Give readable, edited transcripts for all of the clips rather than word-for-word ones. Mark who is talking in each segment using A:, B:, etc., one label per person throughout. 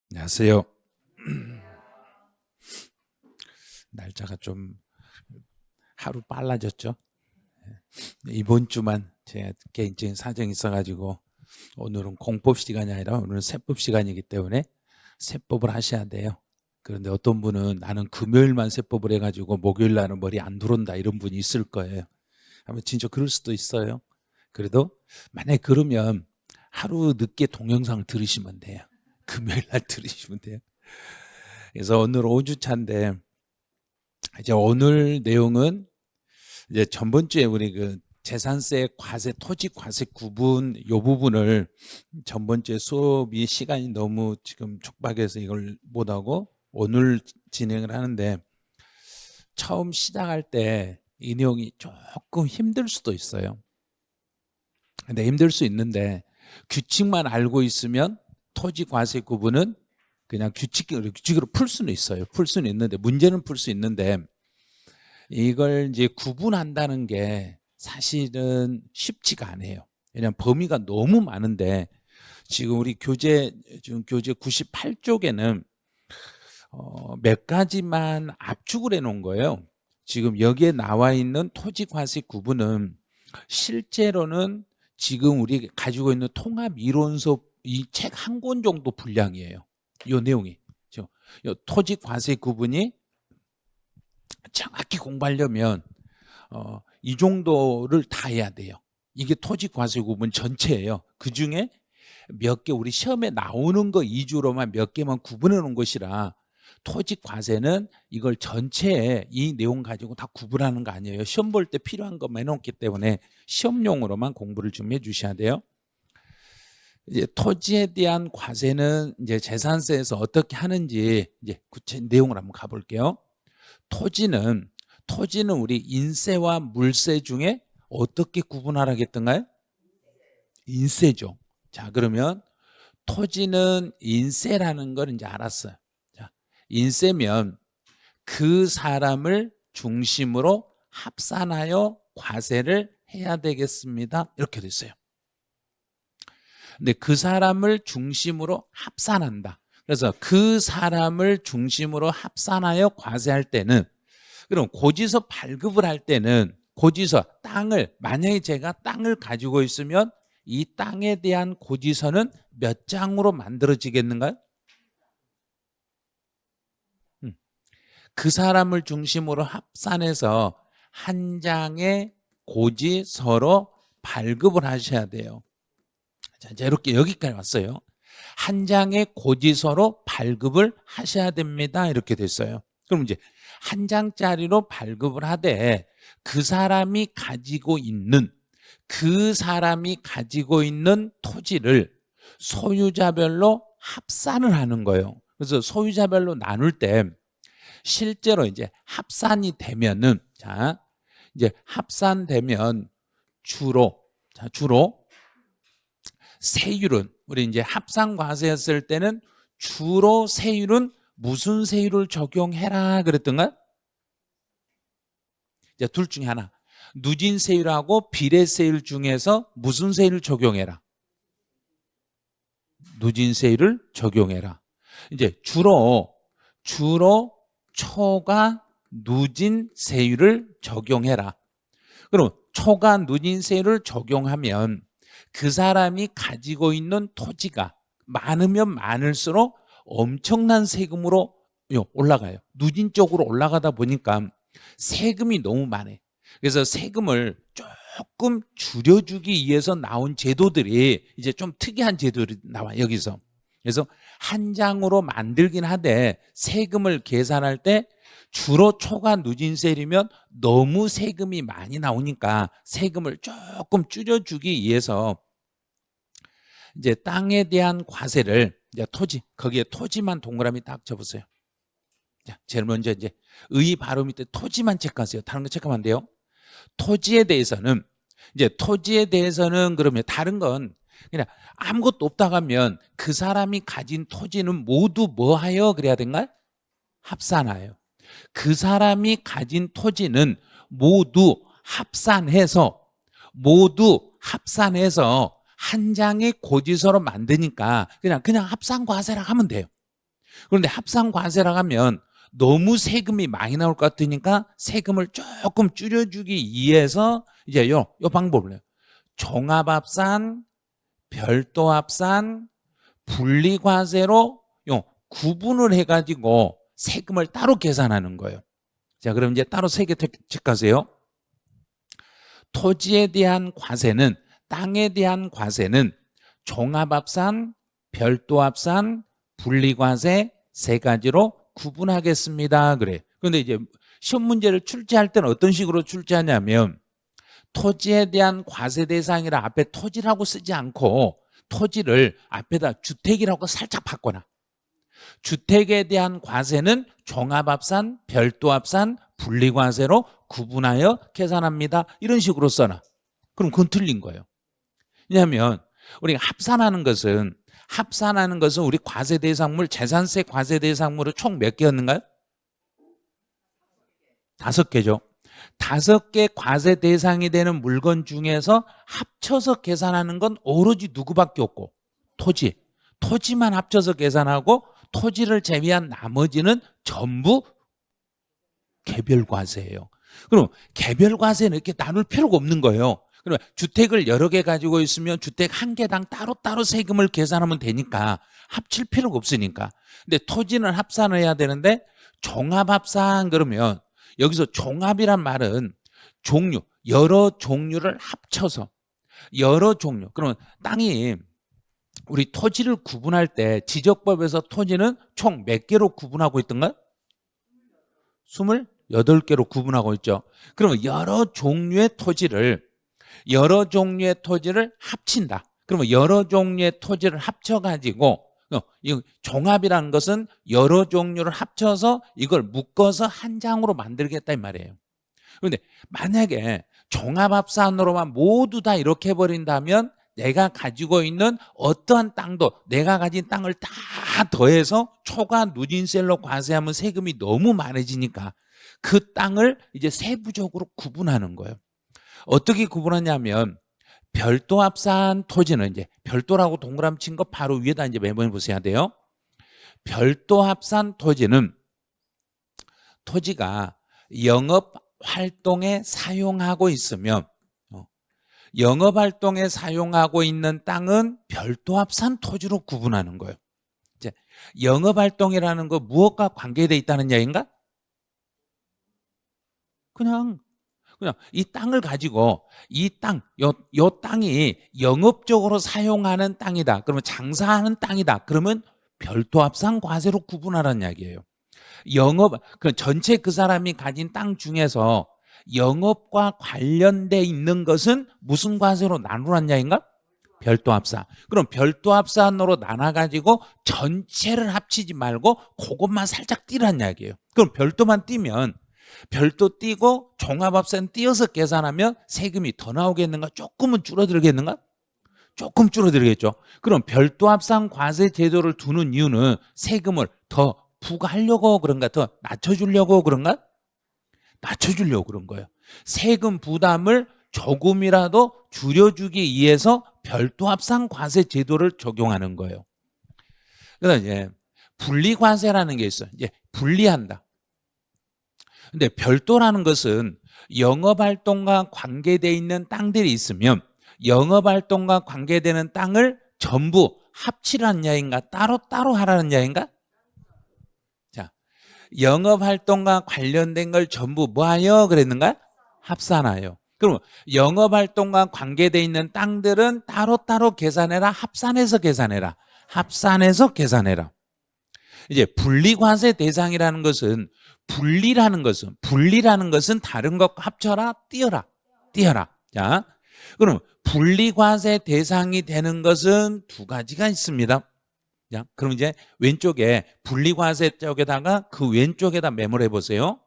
A: 안녕하세요. 날짜가 좀 하루 빨라졌죠. 이번 주만 제가 개인적인 사정이 있어가지고 오늘은 공법 시간이 아니라 오늘은 세법 시간이기 때문에 세법을 하셔야 돼요. 그런데 어떤 분은 나는 금요일만 세법을 해가지고 목요일 날은 머리 안 들어온다 이런 분이 있을 거예요. 아마 진짜 그럴 수도 있어요. 그래도 만약에 그러면 하루 늦게 동영상을 들으시면 돼요. 금요일 날 들으시면 돼요. 그래서 오늘 5주차인데 이제 오늘 내용은 이제 전번 주에 우리 그 재산세, 과세, 토지 과세 구분 요 부분을 전번 주에 수업이 시간이 너무 지금 촉박해서 이걸 못 하고 오늘 진행을 하는데 처음 시작할 때 이 내용이 조금 힘들 수도 있어요. 근데 힘들 수 있는데 규칙만 알고 있으면 토지 과세 구분은 그냥 규칙으로 풀 수는 있어요. 풀 수는 있는데 문제는 풀 수 있는데 이걸 이제 구분한다는 게 사실은 쉽지가 않아요. 왜냐하면 범위가 너무 많은데 지금 우리 지금 교재 98쪽에는 몇 가지만 압축을 해놓은 거예요. 지금 여기에 나와 있는 토지과세 구분은 실제로는 지금 우리 가지고 있는 통합이론서 이 책 한 권 정도 분량이에요. 이 내용이. 이 토지과세 구분이 정확히 공부하려면 이 정도를 다 해야 돼요. 이게 토지과세 구분 전체예요. 그중에 몇 개 우리 시험에 나오는 거 위주로만 몇 개만 구분해 놓은 것이라 토지과세는 이걸 전체에 이 내용 가지고 다 구분하는 거 아니에요. 시험 볼 때 필요한 것만 해놓기 때문에 시험용으로만 공부를 좀 해주셔야 돼요. 이제 토지에 대한 과세는 이제 재산세에서 어떻게 하는지 이제 구체 내용을 한번 가볼게요. 토지는 우리 인세와 물세 중에 어떻게 구분하라고 했던가요? 인세죠. 자, 그러면 토지는 인세라는 걸 이제 알았어요. 자, 인세면 그 사람을 중심으로 합산하여 과세를 해야 되겠습니다. 이렇게 됐어요. 근데 그 사람을 중심으로 합산한다. 그래서 그 사람을 중심으로 합산하여 과세할 때는 그럼 고지서 발급을 할 때는 고지서 땅을 만약에 제가 땅을 가지고 있으면 이 땅에 대한 고지서는 몇 장으로 만들어지겠는가요? 그 사람을 중심으로 합산해서 한 장의 고지서로 발급을 하셔야 돼요. 자, 이렇게 여기까지 왔어요. 한 장의 고지서로 발급을 하셔야 됩니다. 이렇게 됐어요. 그럼 이제 한 장짜리로 발급을 하되 그 사람이 가지고 있는 토지를 소유자별로 합산을 하는 거예요. 그래서 소유자별로 나눌 때 실제로 이제 합산이 되면은 이제 합산되면 주로 세율은 우리 이제 합산과세였을 때는 주로 세율은 무슨 세율을 적용해라 그랬던가? 이제 둘 중에 하나. 누진세율하고 비례세율 중에서 무슨 세율을 적용해라? 누진세율을 적용해라. 이제 주로 초과 누진세율을 적용해라. 그럼 초과 누진세율을 적용하면 그 사람이 가지고 있는 토지가 많으면 많을수록 엄청난 세금으로 올라가요. 누진 쪽으로 올라가다 보니까 세금이 너무 많아요. 그래서 세금을 조금 줄여주기 위해서 나온 제도들이 이제 좀 특이한 제도들이 나와요. 여기서. 그래서 한 장으로 만들긴 하되 세금을 계산할 때 주로 초과 누진세율이면 너무 세금이 많이 나오니까 세금을 조금 줄여주기 위해서 이제 땅에 대한 과세를 이제 거기에 토지만 동그라미 딱 접으세요. 자, 제일 먼저 이제 의 바로 밑에 토지만 체크하세요. 다른 거 체크하면 안 돼요. 토지에 대해서는 그러면 다른 건 그냥 아무것도 없다고 하면 그 사람이 가진 토지는 모두 뭐하여 그래야 되는가요? 합산하여. 그 사람이 가진 토지는 모두 합산해서 한 장의 고지서로 만드니까 그냥 합산과세라 하면 돼요. 그런데 합산과세라고 하면 너무 세금이 많이 나올 것 같으니까 세금을 조금 줄여주기 위해서 이제 요 방법을 해요. 종합합산, 별도합산, 분리과세로 구분을 해가지고 세금을 따로 계산하는 거예요. 자, 그럼 이제 따로 세 개 체크하세요. 토지에 대한 과세는, 땅에 대한 과세는 종합합산, 별도합산, 분리과세 세 가지로 구분하겠습니다. 그래. 그런데 이제 시험 문제를 출제할 때는 어떤 식으로 출제하냐면 토지에 대한 과세 대상이라 앞에 토지라고 쓰지 않고 토지를 앞에다 주택이라고 살짝 바꿔놔. 주택에 대한 과세는 종합합산, 별도합산, 분리과세로 구분하여 계산합니다. 이런 식으로 써놔. 그럼 그건 틀린 거예요. 왜냐하면 우리가 합산하는 것은 우리 과세 대상물, 재산세 과세 대상물은 총 몇 개였는가요? 5개죠. 5개 과세 대상이 되는 물건 중에서 합쳐서 계산하는 건 오로지 누구밖에 없고 토지만 합쳐서 계산하고 토지를 제외한 나머지는 전부 개별과세예요. 그럼 개별과세는 이렇게 나눌 필요가 없는 거예요. 그러면 주택을 여러 개 가지고 있으면 주택 한 개당 따로따로 세금을 계산하면 되니까 합칠 필요가 없으니까. 근데 토지는 합산을 해야 되는데 종합합산 그러면 여기서 종합이란 말은 여러 종류를 합쳐서 여러 종류. 그러면 땅이 우리 토지를 구분할 때 지적법에서 토지는 총 몇 개로 구분하고 있던가요? 28개로 구분하고 있죠. 그러면 여러 종류의 토지를 합친다. 그러면 여러 종류의 토지를 합쳐가지고 이 종합이라는 것은 여러 종류를 합쳐서 이걸 묶어서 한 장으로 만들겠다 이 말이에요. 그런데 만약에 종합합산으로만 모두 다 이렇게 해버린다면 내가 가지고 있는 어떠한 땅도 내가 가진 땅을 다 더해서 초과 누진세로 과세하면 세금이 너무 많아지니까 그 땅을 이제 세부적으로 구분하는 거예요. 어떻게 구분하냐면 별도합산 토지는 이제 별도라고 동그라미 친 거 바로 위에다 이제 메모해 보셔야 돼요. 별도합산 토지는 토지가 영업 활동에 사용하고 있으면 영업 활동에 사용하고 있는 땅은 별도합산 토지로 구분하는 거예요. 이제 영업 활동이라는 거 무엇과 관계되어 있다는 이야기인가? 그냥 이 땅을 가지고 요 땅이 영업적으로 사용하는 땅이다. 그러면 장사하는 땅이다. 그러면 별도합산 과세로 구분하라는 이야기예요. 전체 그 사람이 가진 땅 중에서 영업과 관련돼 있는 것은 무슨 과세로 나누라는 이야기인가? 별도합산. 그럼 별도합산으로 나눠가지고 전체를 합치지 말고 그것만 살짝 띄라는 이야기예요. 그럼 별도만 띄면 별도 띄고 종합합산 띄어서 계산하면 세금이 더 나오겠는가? 조금은 줄어들겠는가? 조금 줄어들겠죠. 그럼 별도합산 과세 제도를 두는 이유는 세금을 더 부과하려고 그런가? 더 낮춰주려고 그런가? 낮춰주려고 그런 거예요. 세금 부담을 조금이라도 줄여주기 위해서 별도합산 과세 제도를 적용하는 거예요. 그래서 이제 분리과세라는 게 있어요. 이제 분리한다. 근데 별도라는 것은 영업활동과 관계되어 있는 땅들이 있으면 영업활동과 관계되는 땅을 전부 합치라는 이야기인가? 따로따로 하라는 이야기인가? 자, 영업활동과 관련된 걸 전부 뭐하여 그랬는가? 합산하여. 그럼 영업활동과 관계되어 있는 땅들은 따로따로 계산해라? 합산해서 계산해라? 합산해서 계산해라. 이제 분리과세 대상이라는 것은 분리라는 것은 다른 것과 합쳐라, 띄어라. 자, 그럼 분리과세 대상이 되는 것은 두 가지가 있습니다. 자, 그럼 이제 왼쪽에 분리과세 쪽에다가 그 왼쪽에다 메모를 해보세요.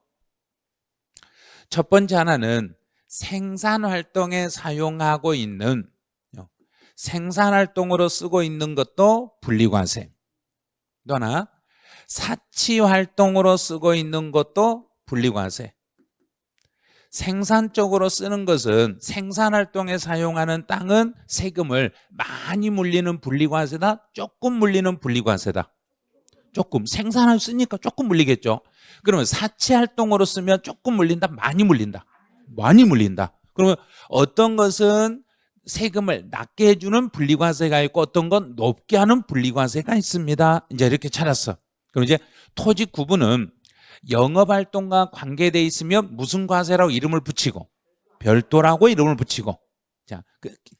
A: 첫 번째 하나는 생산활동에 사용하고 있는 생산활동으로 쓰고 있는 것도 분리과세. 또 하나 사치활동으로 쓰고 있는 것도 분리과세. 생산적으로 쓰는 것은 생산활동에 사용하는 땅은 세금을 많이 물리는 분리과세다, 조금 물리는 분리과세다. 조금. 생산을 쓰니까 조금 물리겠죠. 그러면 사치활동으로 쓰면 조금 물린다, 많이 물린다. 많이 물린다. 그러면 어떤 것은 세금을 낮게 해주는 분리과세가 있고 어떤 건 높게 하는 분리과세가 있습니다. 이제 이렇게 찾았어. 그럼 이제 토지 구분은 영업활동과 관계돼 있으면 무슨 과세라고 이름을 붙이고 별도라고 이름을 붙이고. 자,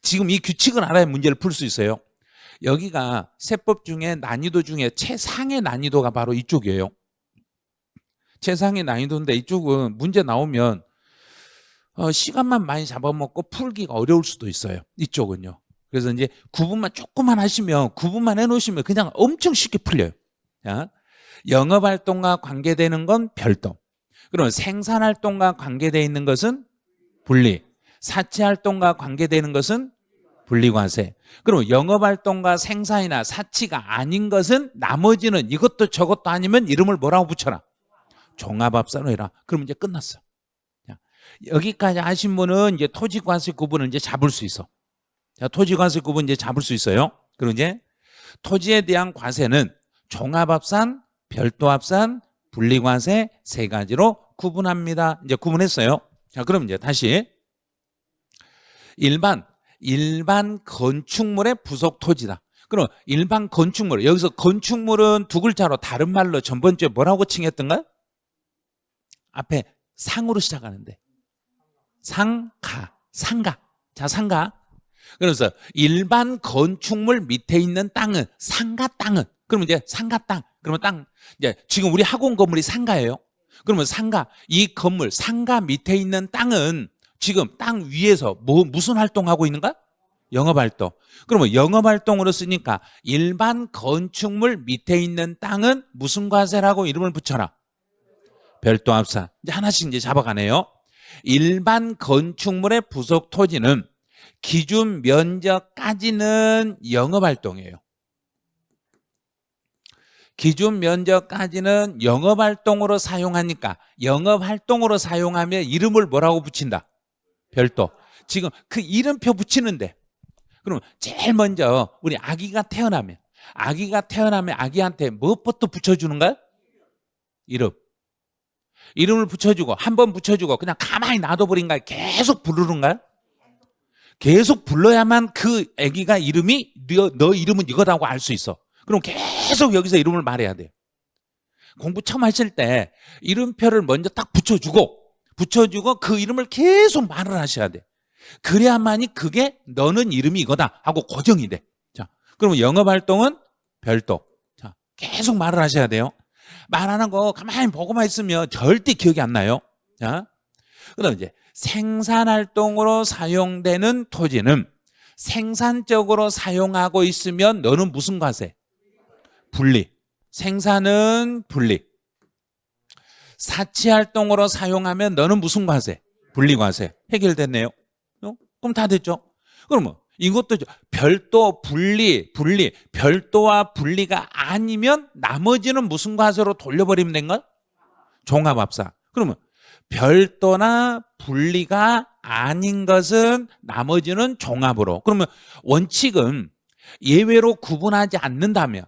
A: 지금 이 규칙을 알아야 문제를 풀 수 있어요. 여기가 세법 중에 난이도 중에 최상의 난이도가 바로 이쪽이에요. 최상의 난이도인데 이쪽은 문제 나오면 시간만 많이 잡아먹고 풀기가 어려울 수도 있어요. 이쪽은요. 그래서 이제 구분만 조금만 하시면, 구분만 해놓으시면 그냥 엄청 쉽게 풀려요. 자, 영업활동과 관계되는 건 별도. 그러면 생산활동과 관계되어 있는 것은 분리. 사치활동과 관계되는 것은 분리과세. 그럼 영업활동과 생산이나 사치가 아닌 것은 나머지는 이것도 저것도 아니면 이름을 뭐라고 붙여라? 종합합산으로 해라. 그럼 이제 끝났어. 여기까지 하신 분은 이제 토지과세 구분을 이제 잡을 수 있어. 자, 토지과세 구분 이제 잡을 수 있어요. 그럼 이제 토지에 대한 과세는 종합합산, 별도합산, 분리과세 세 가지로 구분합니다. 이제 구분했어요. 자, 그럼 이제 다시 일반 건축물의 부속 토지다. 그럼 일반 건축물, 여기서 건축물은 두 글자로 다른 말로 전번주에 뭐라고 칭했던가? 앞에 상으로 시작하는데 상가. 자, 상가. 그래서 일반 건축물 밑에 있는 땅은 상가 땅은, 그러면 이제 상가 땅. 그러면 땅, 이제 지금 우리 학원 건물이 상가예요. 그러면 상가, 이 건물 상가 밑에 있는 땅은 지금 땅 위에서 무슨 활동하고 있는가? 영업활동. 그러면 영업활동으로 쓰니까 일반 건축물 밑에 있는 땅은 무슨 과세라고 이름을 붙여라? 별도합산. 이제 하나씩 이제 잡아가네요. 일반 건축물의 부속 토지는 기준 면적까지는 영업활동이에요. 기준 면적까지는 영업활동으로 사용하니까 영업활동으로 사용하면 이름을 뭐라고 붙인다? 별도. 지금 그 이름표 붙이는데, 그럼 제일 먼저 우리 아기가 태어나면 아기한테 무엇부터 붙여주는가? 이름을 붙여주고, 한 번 붙여주고 그냥 가만히 놔둬버린가? 계속 부르는가? 계속 불러야만 그 아기가 이름이 너 이름은 이거라고 알 수 있어. 그럼 계속 여기서 이름을 말해야 돼요. 공부 처음 하실 때 이름표를 먼저 딱 붙여주고 그 이름을 계속 말을 하셔야 돼. 그래야만이 그게 너는 이름이 이거다 하고 고정이 돼. 자, 그러면 영업활동은 별도. 자, 계속 말을 하셔야 돼요. 말하는 거 가만히 보고만 있으면 절대 기억이 안 나요. 자, 그다음 이제 생산활동으로 사용되는 토지는 생산적으로 사용하고 있으면 너는 무슨 과세? 분리. 생산은 분리. 사치활동으로 사용하면 너는 무슨 과세? 분리과세. 해결됐네요. 그럼 다 됐죠? 그러면 이것도 별도, 분리, 별도와 분리가 아니면 나머지는 무슨 과세로 돌려버리면 된가? 종합합산. 그러면 별도나 분리가 아닌 것은 나머지는 종합으로. 그러면 원칙은 예외로 구분하지 않는다면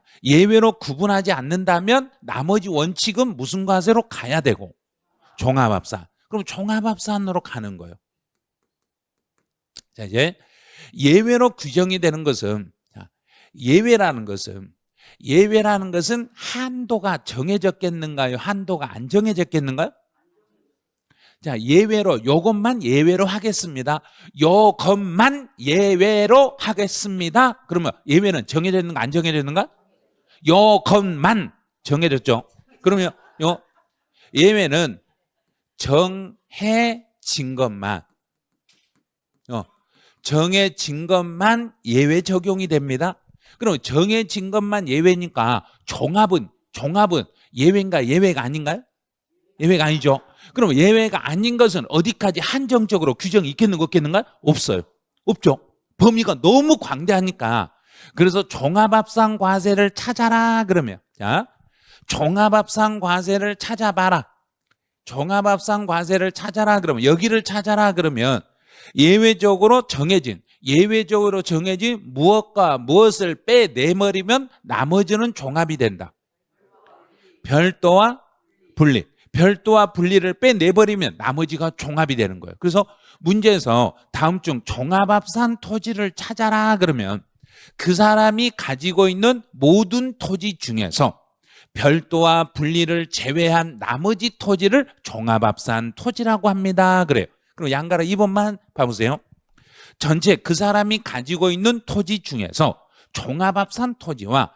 A: 나머지 원칙은 무슨 과세로 가야 되고? 종합합산. 그럼 종합합산으로 가는 거예요. 자, 이제 예외로 규정이 되는 것은, 예외라는 것은 한도가 정해졌겠는가요? 한도가 안 정해졌겠는가요? 자, 예외로, 요것만 예외로 하겠습니다. 요것만 예외로 하겠습니다. 그러면 예외는 정해졌는가 안 정해졌는가? 요것만 정해졌죠. 그러면 요 예외는 정해진 것만 예외 적용이 됩니다. 그럼 정해진 것만 예외니까 종합은 예외인가 예외가 아닌가요? 예외가 아니죠. 그럼 예외가 아닌 것은 어디까지 한정적으로 규정이 있겠는가 없겠는가? 없죠. 범위가 너무 광대하니까. 그래서 종합합산 과세를 찾아라 그러면, 자, 종합합산 과세를 찾아봐라. 종합합산 과세를 찾아라 그러면, 여기를 찾아라 그러면 예외적으로 정해진 무엇과 무엇을 빼내버리면 나머지는 종합이 된다. 별도와 분리. 별도와 분리를 빼내버리면 나머지가 종합이 되는 거예요. 그래서 문제에서 다음 중 종합합산 토지를 찾아라 그러면 그 사람이 가지고 있는 모든 토지 중에서 별도와 분리를 제외한 나머지 토지를 종합합산 토지라고 합니다. 그래요. 그럼 양가라 2번만 봐보세요. 전체 그 사람이 가지고 있는 토지 중에서 종합합산 토지와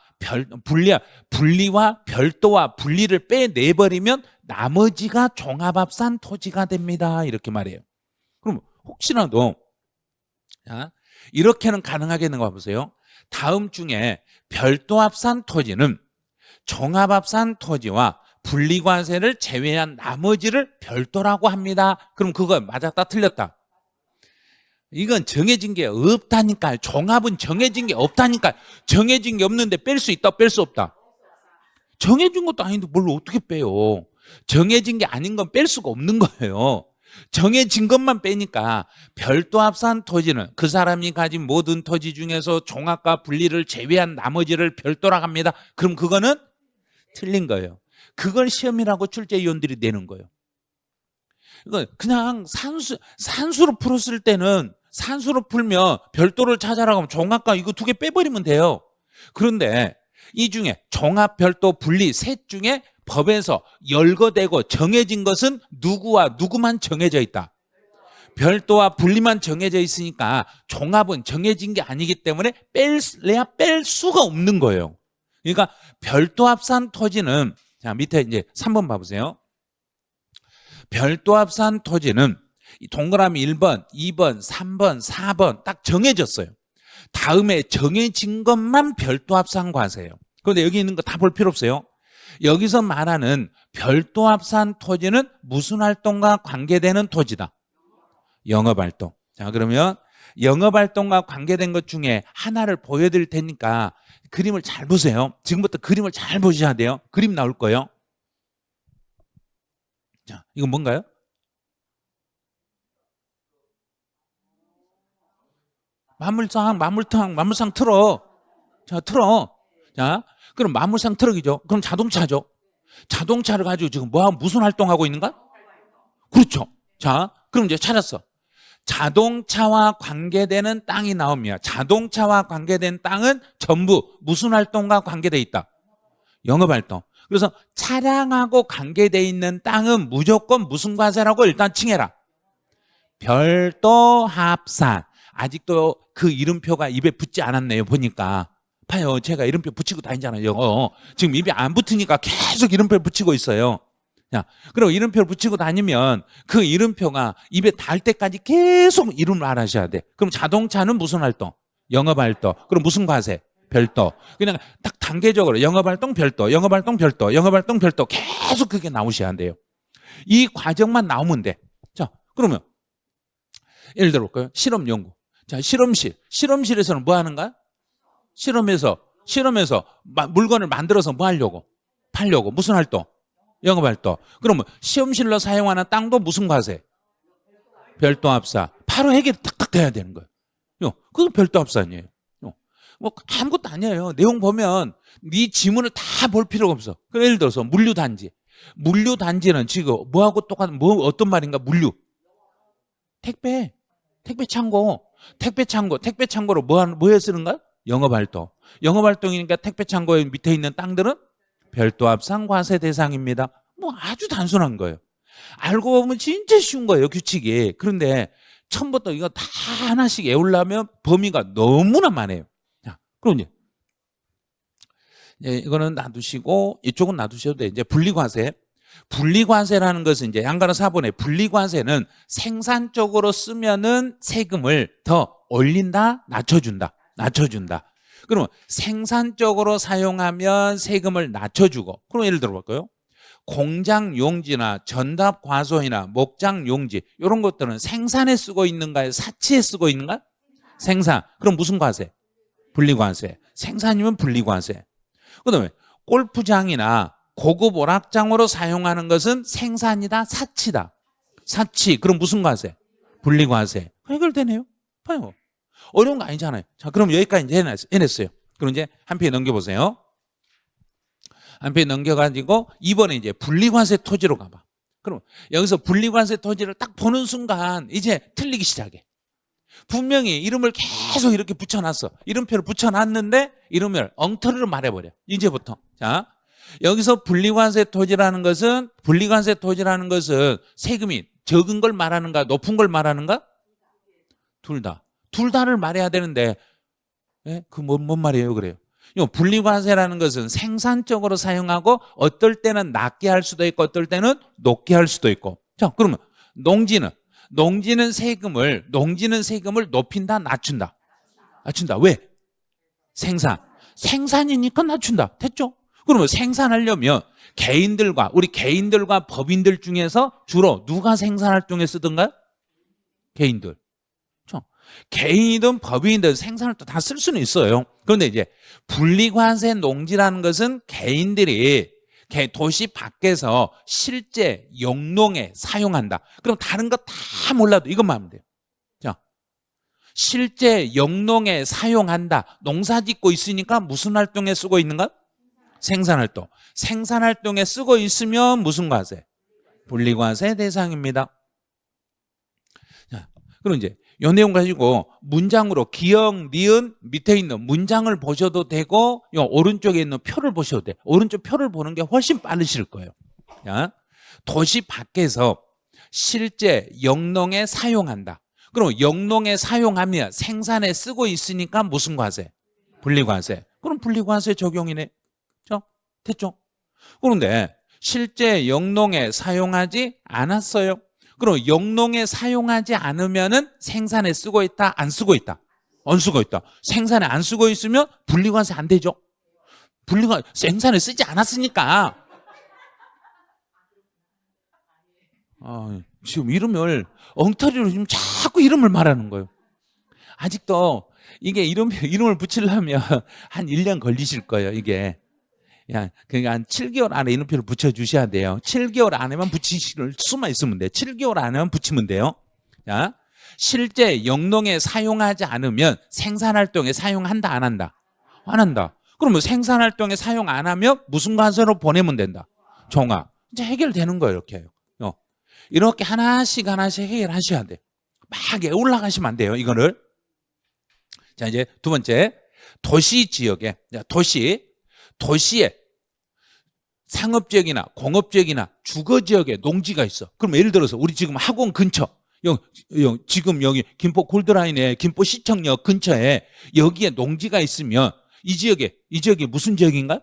A: 분리와 별도와 분리를 빼내버리면 나머지가 종합합산 토지가 됩니다. 이렇게 말해요. 그럼 혹시라도 이렇게는 가능하겠는가 봐보세요. 다음 중에 별도합산 토지는 종합합산 토지와 분리과세를 제외한 나머지를 별도라고 합니다. 그럼 그거 맞았다 틀렸다? 이건 정해진 게 없다니까요. 종합은 정해진 게 없다니까요. 정해진 게 없는데 뺄 수 있다 뺄 수 없다? 정해진 것도 아닌데 뭘 어떻게 빼요? 정해진 게 아닌 건 뺄 수가 없는 거예요. 정해진 것만 빼니까 별도합산 토지는 그 사람이 가진 모든 토지 중에서 종합과 분리를 제외한 나머지를 별도라고 합니다. 그럼 그거는 틀린 거예요. 그걸 시험이라고 출제위원들이 내는 거예요. 그냥 산수로 풀었을 때는 산수로 풀면 별도를 찾아라고 하면 종합과 이거 두 개 빼버리면 돼요. 그런데 이 중에 종합, 별도, 분리 셋 중에 법에서 열거되고 정해진 것은 누구와 누구만 정해져 있다? 별도와 분리만 정해져 있으니까 종합은 정해진 게 아니기 때문에 뺄 수가 없는 거예요. 그러니까 별도합산 토지는 자 밑에 이제 3번 봐보세요. 별도합산 토지는 동그라미 1번, 2번, 3번, 4번 딱 정해졌어요. 다음에 정해진 것만 별도합산 과세예요. 그런데 여기 있는 거 다 볼 필요 없어요. 여기서 말하는 별도합산 토지는 무슨 활동과 관계되는 토지다? 영업활동. 자, 그러면 영업활동과 관계된 것 중에 하나를 보여드릴 테니까 그림을 잘 보세요. 지금부터 그림을 잘 보셔야 돼요. 그림 나올 거예요. 자, 이건 뭔가요? 만물상 틀어. 자, 틀어. 자, 그럼 만물상 트럭이죠. 그럼 자동차죠. 자동차를 가지고 지금 무슨 활동하고 있는가? 그렇죠. 자, 그럼 이제 찾았어. 자동차와 관계되는 땅이 나옵니다. 자동차와 관계된 땅은 전부 무슨 활동과 관계되어 있다? 영업활동. 그래서 차량하고 관계되어 있는 땅은 무조건 무슨 과세라고 일단 칭해라. 별도합산. 아직도 그 이름표가 입에 붙지 않았네요. 보니까. 봐요. 제가 이름표 붙이고 다니잖아요. 지금 입에 안 붙으니까 계속 이름표 붙이고 있어요. 자, 그리고 이름표를 붙이고 다니면 그 이름표가 입에 닿을 때까지 계속 이름을 알아셔야 돼. 그럼 자동차는 무슨 활동? 영업활동. 그럼 무슨 과세? 별도. 그냥 딱 단계적으로 영업활동 별도, 영업활동 별도, 영업활동 별도 계속 그게 나오셔야 돼요. 이 과정만 나오면 돼. 자, 그러면 예를 들어 볼까요? 실험 연구. 자, 실험실에서는 뭐 하는가? 실험에서 물건을 만들어서 뭐 하려고? 팔려고. 무슨 활동? 영업활동. 그러면 시험실로 사용하는 땅도 무슨 과세? 별도합산. 바로 해결이 탁탁 돼야 되는 거예요. 그건 별도합산이에요. 뭐 아무것도 아니에요. 내용 보면 네 지문을 다 볼 필요가 없어. 예를 들어서 물류단지. 물류단지는 지금 뭐하고 똑같은 어떤 말인가? 물류. 택배 창고. 택배 창고로 뭐에 쓰는가? 영업활동. 영업활동이니까 택배 창고에 밑에 있는 땅들은 별도합산 과세 대상입니다. 뭐 아주 단순한 거예요. 알고 보면 진짜 쉬운 거예요, 규칙이. 그런데 처음부터 이거 다 하나씩 외우려면 범위가 너무나 많아요. 자, 그럼 이제 이거는 놔두시고 이쪽은 놔두셔도 돼. 이제 분리과세. 분리과세라는 것은 이제 양가로 4번에 분리과세는 생산 쪽으로 쓰면은 세금을 더 올린다, 낮춰준다. 그러면 생산적으로 사용하면 세금을 낮춰주고, 그럼 예를 들어 볼까요? 공장 용지나 전답 과소이나 목장 용지 이런 것들은 생산에 쓰고 있는가요? 사치에 쓰고 있는가? 생산. 그럼 무슨 과세? 분리과세. 생산이면 분리과세. 그다음에 골프장이나 고급 오락장으로 사용하는 것은 생산이다, 사치다. 사치. 그럼 무슨 과세? 분리과세. 해결되네요. 봐요. 어려운 거 아니잖아요. 자, 그럼 여기까지 이제 해냈어요. 그럼 이제 한 페이지 넘겨보세요. 한 페이지 넘겨가지고 2번에 이제 분리관세 토지로 가봐. 그럼 여기서 분리관세 토지를 딱 보는 순간 이제 틀리기 시작해. 분명히 이름을 계속 이렇게 붙여놨어. 이름표를 붙여놨는데 이름을 엉터리로 말해버려. 이제부터. 자, 여기서 분리관세 토지라는 것은 세금이 적은 걸 말하는가 높은 걸 말하는가? 둘 다. 둘 다를 말해야 되는데 뭔 말이에요 그래요? 분리관세라는 것은 생산적으로 사용하고 어떨 때는 낮게 할 수도 있고 어떨 때는 높게 할 수도 있고. 자, 그러면 농지는 세금을 높인다 낮춘다? 낮춘다. 왜? 생산이니까 낮춘다. 됐죠? 그러면 생산하려면 우리 개인들과 법인들 중에서 주로 누가 생산활동에 쓰던가? 개인들. 개인이든 법인이든 생산활동 다 쓸 수는 있어요. 그런데 이제 분리관세 농지라는 것은 개인들이 도시 밖에서 실제 영농에 사용한다. 그럼 다른 거 다 몰라도 이것만 하면 돼요. 자, 실제 영농에 사용한다. 농사 짓고 있으니까 무슨 활동에 쓰고 있는가? 생산활동. 생산활동에 쓰고 있으면 무슨 과세? 분리과세 대상입니다. 자, 그럼 이제 이 내용 가지고 문장으로 기역, 니은 밑에 있는 문장을 보셔도 되고 이 오른쪽에 있는 표를 보셔도 돼. 오른쪽 표를 보는 게 훨씬 빠르실 거예요. 자, 도시 밖에서 실제 영농에 사용한다. 그럼 영농에 사용하면 생산에 쓰고 있으니까 무슨 과세? 분리과세. 그럼 분리과세 적용이네. 자, 됐죠? 그런데 실제 영농에 사용하지 않았어요. 그럼 영농에 사용하지 않으면은 생산에 쓰고 있다, 안 쓰고 있다? 안 쓰고 있다. 생산에 안 쓰고 있으면 분리관세 안 되죠. 생산에 쓰지 않았으니까. 지금 이름을 엉터리로 지금 자꾸 이름을 말하는 거예요. 아직도 이게 이름을 붙이려면 한 1년 걸리실 거예요, 이게. 그러니까 한 7개월 안에 이름표를 붙여주셔야 돼요. 7개월 안에만 붙이실 수만 있으면 돼요. 7개월 안에만 붙이면 돼요. 자, 실제 영농에 사용하지 않으면 생산활동에 사용한다, 안 한다? 안 한다. 그러면 생산활동에 사용 안 하면 무슨 과세로 보내면 된다? 종합. 이제 해결되는 거예요, 이렇게. 이렇게 하나씩 해결하셔야 돼요. 막 올라가시면 안 돼요, 이거를. 자, 이제 두 번째. 도시 지역에, 도시에 상업지역이나 공업지역이나 주거지역에 농지가 있어. 그럼 예를 들어서 우리 지금 학원 근처, 지금 여기 김포 골드라인에 김포시청역 근처에 여기에 농지가 있으면 이 지역이 무슨 지역인가?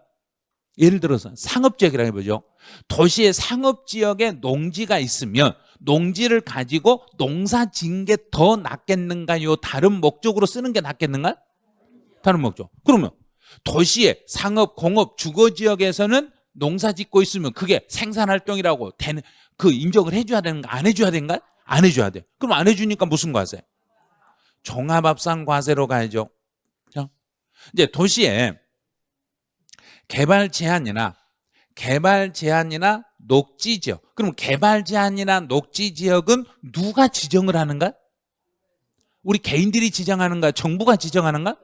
A: 예를 들어서 상업지역이라고 해보죠. 도시의 상업지역에 농지가 있으면 농지를 가지고 농사 짓는 게 더 낫겠는가요? 다른 목적으로 쓰는 게 낫겠는가? 다른 목적. 그러면 도시의 상업, 공업, 주거지역에서는 농사 짓고 있으면 그게 생산활동이라고 인정을 해줘야 되는가? 안 해줘야 되는가? 안 해줘야 돼. 그럼 안 해주니까 무슨 과세? 종합합산 과세로 가야죠. 자, 이제 도시에 개발 제한이나 녹지 지역. 그럼 개발 제한이나 녹지 지역은 누가 지정을 하는가? 우리 개인들이 지정하는가? 정부가 지정하는가?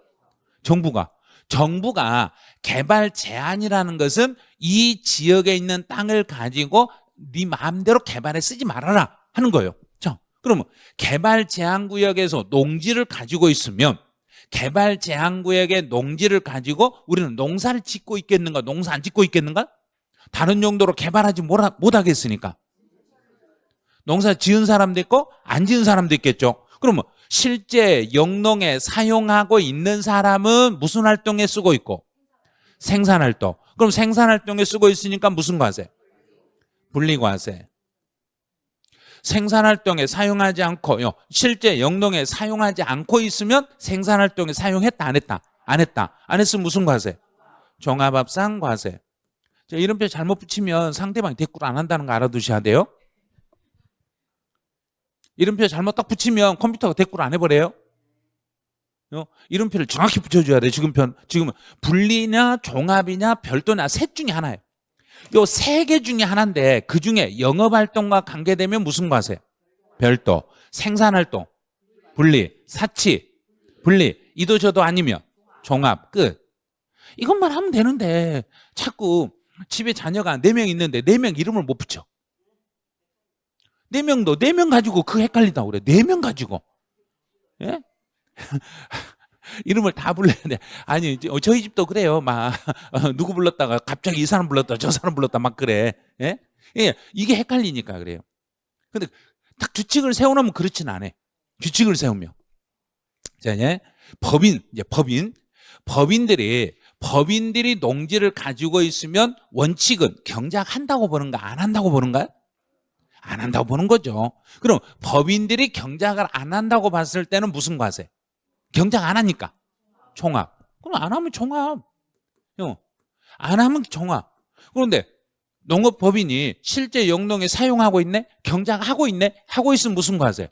A: 정부가 개발 제한이라는 것은 이 지역에 있는 땅을 가지고 네 마음대로 개발에 쓰지 말아라 하는 거예요. 자, 그러면 개발 제한 구역에서 농지를 가지고 있으면 개발 제한 구역의 농지를 가지고 우리는 농사를 짓고 있겠는가? 농사 안 짓고 있겠는가? 다른 용도로 개발하지 못하겠으니까. 농사 지은 사람도 있고 안 지은 사람도 있겠죠. 그러면 실제 영농에 사용하고 있는 사람은 무슨 활동에 쓰고 있고? 생산활동. 그럼 생산활동에 쓰고 있으니까 무슨 과세? 분리과세. 생산활동에 사용하지 않고 실제 영농에 사용하지 않고 있으면 생산활동에 사용했다 안 했다? 안 했다. 안 했으면 무슨 과세? 종합합산 과세. 이름표 잘못 붙이면 상대방이 대꾸를 안 한다는 거 알아두셔야 돼요. 이름표 잘못 딱 붙이면 컴퓨터가 대꾸를 안 해버려요. 이름표를 정확히 붙여줘야 돼요. 지금 분리냐 종합이냐 별도냐 셋 중에 하나예요. 요 세 개 중에 하나인데 그 중에 영업활동과 관계되면 무슨 과세? 별도. 생산활동 분리. 사치 분리. 이도 저도 아니면 종합. 끝. 이것만 하면 되는데 자꾸 집에 자녀가 4명 있는데 4명 이름을 못 붙여. 4명도 4명 가지고 그 헷갈린다고 그래. 4명 가지고. 예? 이름을 다 불러야 돼. 아니, 저희 집도 그래요. 막, 누구 불렀다가 갑자기 이 사람 불렀다, 저 사람 불렀다 막 그래. 예? 예, 이게 헷갈리니까 그래요. 근데 딱 규칙을 세워놓으면 그렇진 않아. 규칙을 세우면. 자, 이제 법인들이 농지를 가지고 있으면 원칙은 경작한다고 보는가, 안 한다고 보는가요? 안 한다고 보는 거죠. 그럼 법인들이 경작을 안 한다고 봤을 때는 무슨 과세? 경작 안 하니까 종합. 그럼 안 하면 종합. 안 하면 종합. 그런데 농업법인이 실제 영농에 사용하고 있네? 경작하고 있네? 하고 있으면 무슨 과세?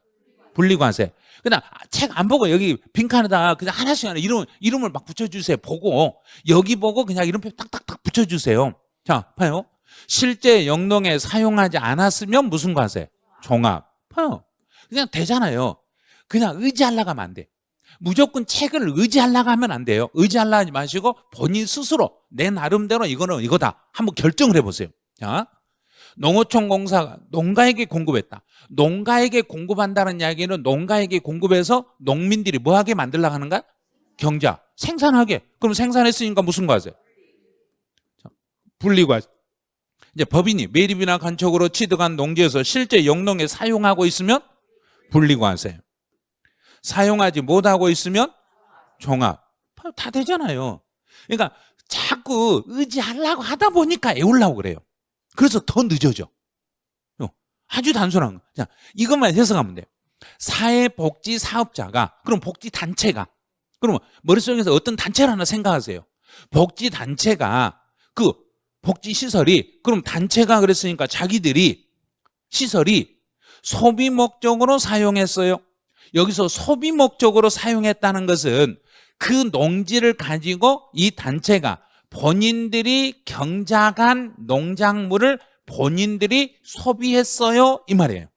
A: 분리과세. 그냥 책 안 보고 여기 빈칸에다 그냥 하나씩 이름을 막 붙여주세요. 보고 여기 보고 그냥 이름표 딱딱딱 붙여주세요. 자, 봐요. 실제 영농에 사용하지 않았으면 무슨 과세? 종합. 봐요. 그냥 되잖아요. 그냥 의지하려고 하면 안 돼. 무조건 책을 의지하려고 하면 안 돼요. 의지하려고 하지 마시고 본인 스스로 내 나름대로 이거는 이거다. 한번 결정을 해보세요. 자, 농어촌 공사가 농가에게 공급했다. 농가에게 공급한다는 이야기는 농가에게 공급해서 농민들이 뭐하게 만들려고 하는가? 경작, 생산하게. 그럼 생산했으니까 무슨 과세? 분리과세. 이제 법인이 매립이나 간척으로 취득한 농지에서 실제 영농에 사용하고 있으면 분리과세. 사용하지 못하고 있으면 종합. 다 되잖아요. 그러니까 자꾸 의지하려고 하다 보니까 애우려고 그래요. 그래서 더 늦어져. 아주 단순한 거. 자, 이것만 해석하면 돼요. 사회복지사업자가, 그럼 복지단체가, 그러면 머릿속에서 어떤 단체를 하나 생각하세요. 복지단체가 그 복지시설이, 그럼 단체가 그랬으니까 자기들이 시설이 소비 목적으로 사용했어요. 여기서 소비 목적으로 사용했다는 것은 그 농지를 가지고 이 단체가 본인들이 경작한 농작물을 본인들이 소비했어요 이 말이에요.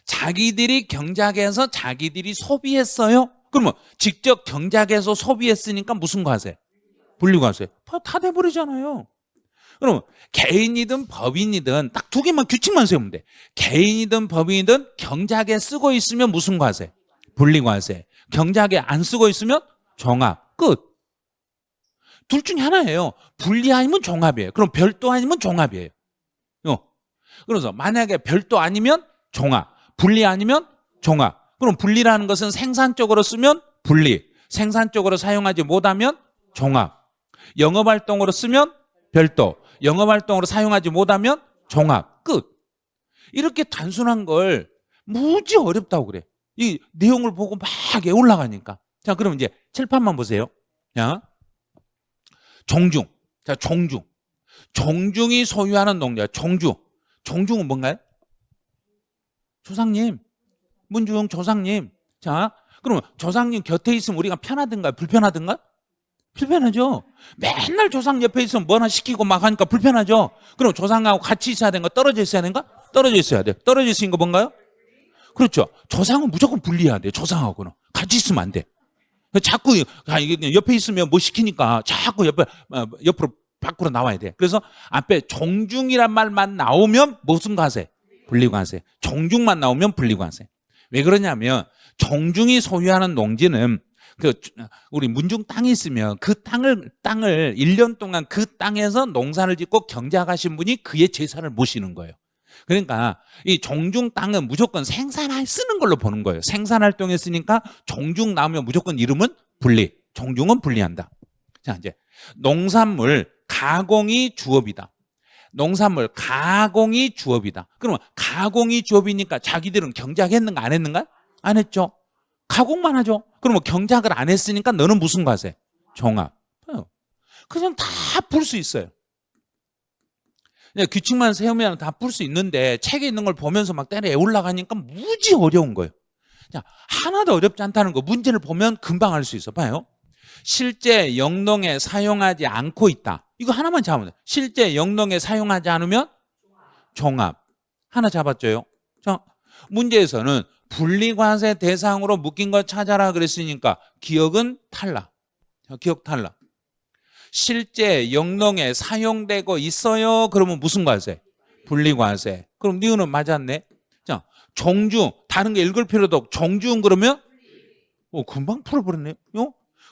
A: 자기들이 경작해서 자기들이 소비했어요. 그러면 직접 경작해서 소비했으니까 무슨 과세? 분리과세. 다 돼버리잖아요. 그럼 개인이든 법인이든 딱 2개만 규칙만 세우면 돼. 개인이든 법인이든 경작에 쓰고 있으면 무슨 과세? 분리과세. 경작에 안 쓰고 있으면 종합. 끝. 둘 중에 하나예요. 분리 아니면 종합이에요. 그럼 별도 아니면 종합이에요. 그래서 만약에 별도 아니면 종합, 분리 아니면 종합. 그럼 분리라는 것은 생산적으로 쓰면 분리, 생산적으로 사용하지 못하면 종합. 영업활동으로 쓰면 별도, 영업활동으로 사용하지 못하면 종합. 끝. 이렇게 단순한 걸 무지 어렵다고 그래. 이 내용을 보고 막 올라가니까. 자, 그럼 이제 칠판만 보세요. 자, 종중. 자, 종중. 종중이 소유하는 농자. 종주. 종중은 뭔가요? 조상님. 문중 조상님. 자, 그럼 조상님 곁에 있으면 우리가 편하든가 불편하든가? 불편하죠. 맨날 조상 옆에 있으면 뭐 하나 시키고 막 하니까 불편하죠. 그럼 조상하고 같이 있어야 되는가? 떨어져 있어야 되는가? 떨어져 있어야 돼. 떨어져 있으니까 뭔가요? 그렇죠. 조상은 무조건 분리해야 돼. 조상하고는 같이 있으면 안 돼. 자꾸 이게 옆에 있으면 뭐 시키니까 자꾸 옆으로 밖으로 나와야 돼. 그래서 앞에 종중이란 말만 나오면 무슨 과세? 분리과세. 종중만 나오면 분리과세. 왜 그러냐면 종중이 소유하는 농지는 우리 문중 땅이 있으면 그 땅을 1년 동안 그 땅에서 농사를 짓고 경작하신 분이 그의 제사를 모시는 거예요. 그러니까 이 종중 땅은 무조건 쓰는 걸로 보는 거예요. 생산활동에 쓰니까 종중 나오면 무조건 이름은 분리. 종중은 분리한다. 자, 이제 농산물 가공이 주업이다. 농산물 가공이 주업이다. 그러면 가공이 주업이니까 자기들은 경작했는가 안 했는가? 안 했죠. 가공만 하죠. 그러면 경작을 안 했으니까 너는 무슨 과세? 종합. 그냥 다 풀 수 있어요. 규칙만 세우면 다 풀 수 있는데 책에 있는 걸 보면서 막 때려 올라가니까 무지 어려운 거예요. 자, 하나도 어렵지 않다는 거 문제를 보면 금방 알 수 있어. 봐요. 실제 영농에 사용하지 않고 있다. 이거 하나만 잡으면 돼. 실제 영농에 사용하지 않으면 종합. 하나 잡았죠요. 자, 문제에서는 분리과세 대상으로 묶인 거 찾아라 그랬으니까 기억은 탈락. 기억 탈락. 실제 영농에 사용되고 있어요. 그러면 무슨 과세? 분리과세. 그럼 니은은 맞았네. 자, 종중 다른 게 읽을 필요도 없고 종중 그러면 금방 풀어버렸네요.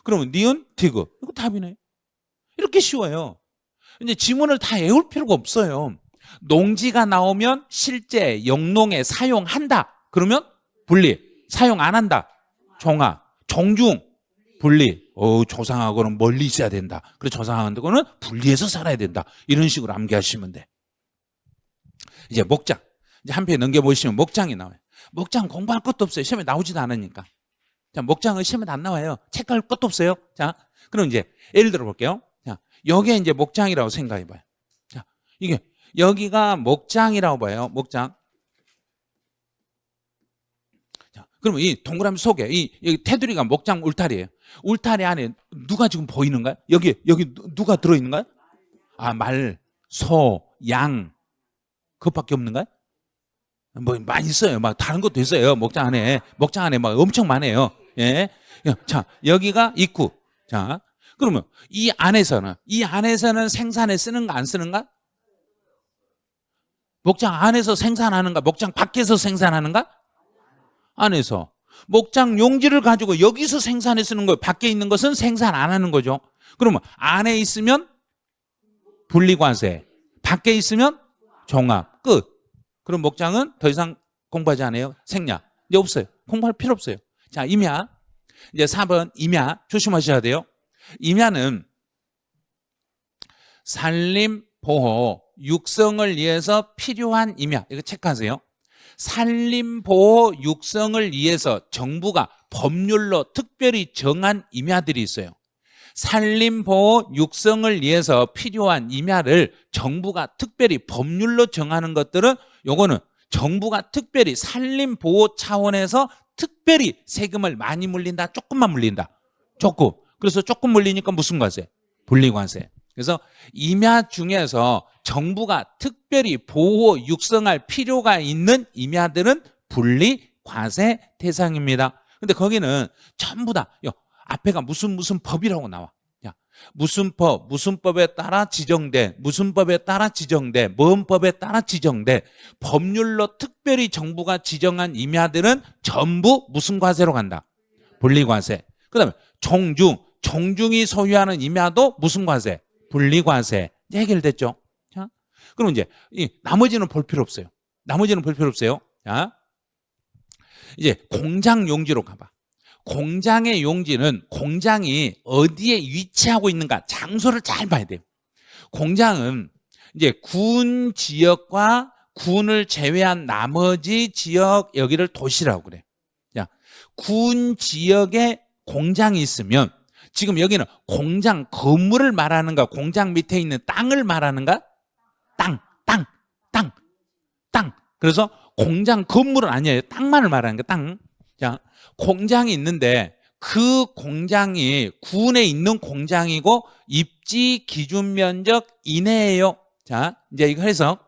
A: 그러면 니은 디귿 이거 답이네. 이렇게 쉬워요. 이제 지문을 다 외울 필요가 없어요. 농지가 나오면 실제 영농에 사용한다. 그러면 분리. 사용 안 한다. 종합. 종중. 분리. 조상하고는 멀리 있어야 된다. 그래서 조상하고는 분리해서 살아야 된다. 이런 식으로 암기하시면 돼. 이제 목장. 이제 한 페이지 넘겨보시면 목장이 나와요. 목장 공부할 것도 없어요. 시험에 나오지도 않으니까. 자, 목장은 시험에 안 나와요. 체크할 것도 없어요. 자, 그럼 이제 예를 들어 볼게요. 자, 여기에 이제 목장이라고 생각해 봐요. 자, 이게 여기가 목장이라고 봐요. 목장. 자, 그러면 이 동그라미 속에 여기 테두리가 목장 울타리예요. 울타리 안에 누가 지금 보이는가요? 여기 누가 들어 있는가요? 말, 소, 양 그것밖에 없는가요? 뭐 많이 있어요. 막 다른 것도 있어요. 목장 안에 막 엄청 많아요. 예. 자, 여기가 입구. 자, 그러면 이 안에서는 생산에 쓰는가 안 쓰는가? 목장 안에서 생산하는가? 목장 밖에서 생산하는가? 안에서. 목장 용지를 가지고 여기서 생산해 쓰는 거예요. 밖에 있는 것은 생산 안 하는 거죠. 그러면 안에 있으면 분리과세, 밖에 있으면 종합. 끝. 그럼 목장은 더 이상 공부하지 않아요. 생략. 이제 없어요. 공부할 필요 없어요. 자, 임야. 이제 4번 임야 조심하셔야 돼요. 임야는 산림 보호 육성을 위해서 필요한 임야. 이거 체크하세요. 산림 보호 육성을 위해서 정부가 법률로 특별히 정한 임야들이 있어요. 산림 보호 육성을 위해서 필요한 임야를 정부가 특별히 법률로 정하는 것들은 요거는 정부가 특별히 산림 보호 차원에서 특별히 세금을 많이 물린다, 조금만 물린다. 조금. 그래서 조금 물리니까 무슨 과세? 분리과세. 그래서 임야 중에서 정부가 특별히 보호 육성할 필요가 있는 임야들은 분리과세 대상입니다. 근데 거기는 전부 다 앞에가 무슨 법이라고 나와. 무슨 법에 따라 지정돼, 무슨 법에 따라 지정돼, 뭔 법에 따라 지정돼. 법률로 특별히 정부가 지정한 임야들은 전부 무슨 과세로 간다? 분리과세. 그 다음에 종중이 소유하는 임야도 무슨 과세? 분리과세. 이제 해결됐죠? 자, 그럼 이제 나머지는 볼 필요 없어요. 자, 이제 공장 용지로 가봐. 공장의 용지는 공장이 어디에 위치하고 있는가 장소를 잘 봐야 돼요. 공장은 이제 군 지역과 군을 제외한 나머지 지역 여기를 도시라고 그래. 자, 군 지역에 공장이 있으면 지금 여기는 공장 건물을 말하는가 공장 밑에 있는 땅을 말하는가? 땅. 그래서 공장 건물은 아니에요. 땅만을 말하는 거야. 땅. 자, 공장이 있는데 그 공장이 군에 있는 공장이고 입지 기준 면적 이내예요. 자, 이제 이거 해석.